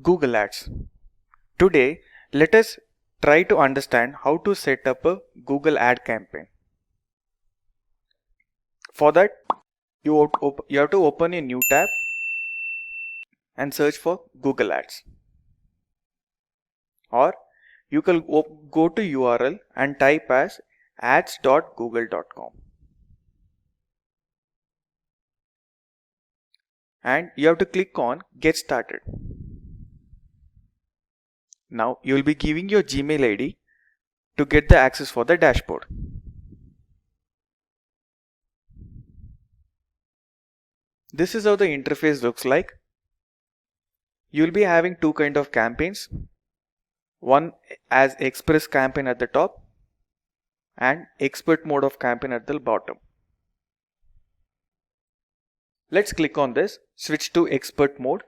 Google Ads. Today, let us try to understand how to set up a Google ad campaign. For that, you have to open a new tab and search for Google Ads. Or you can go to URL and type as ads.google.com. And you have to click on Get Started. Now you will be giving your Gmail ID to get the access for the dashboard. This is how the interface looks like. You will be having two kind of campaigns. One as Express campaign at the top and Expert mode of campaign at the bottom. Let's click on this, switch to Expert mode.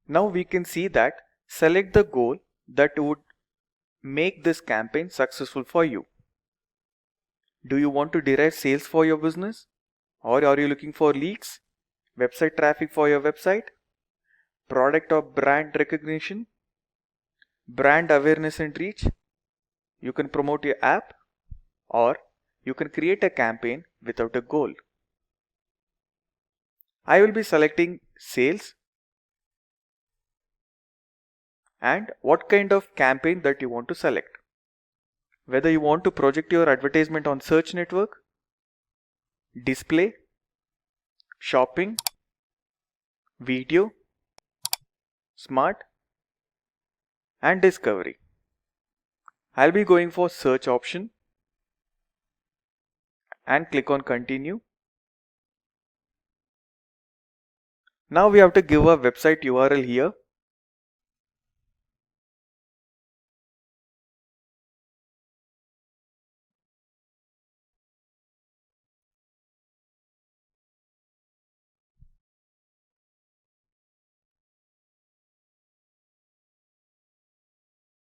Now we can see that select the goal that would make this campaign successful for you. Do you want to derive sales for your business? Or are you looking for leads, website traffic for your website, product or brand recognition, brand awareness and reach? You can promote your app, or you can create a campaign without a goal. I will be selecting sales and what kind of campaign that you want to select. Whether you want to project your advertisement on search network, display, shopping, video, smart and discovery. I'll be going for search option and click on continue. Now we have to give a website URL here.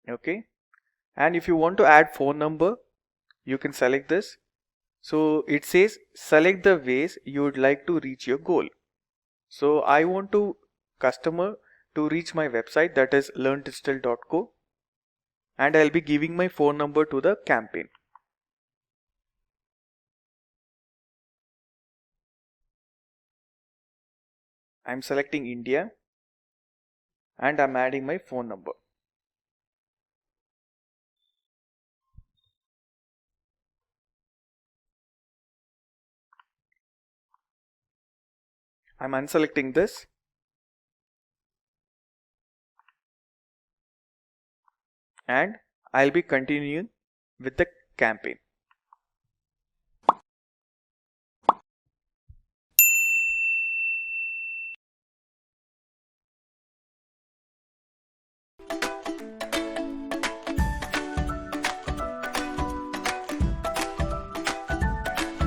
Okay, and if you want to add phone number, you can select this. So it says select the ways you would like to reach your goal. So I want to customer to reach my website, that is learndigital.co, and I'll be giving my phone number to the campaign. I'm selecting India and I'm adding my phone number. I'm unselecting this and I'll be continuing with the campaign.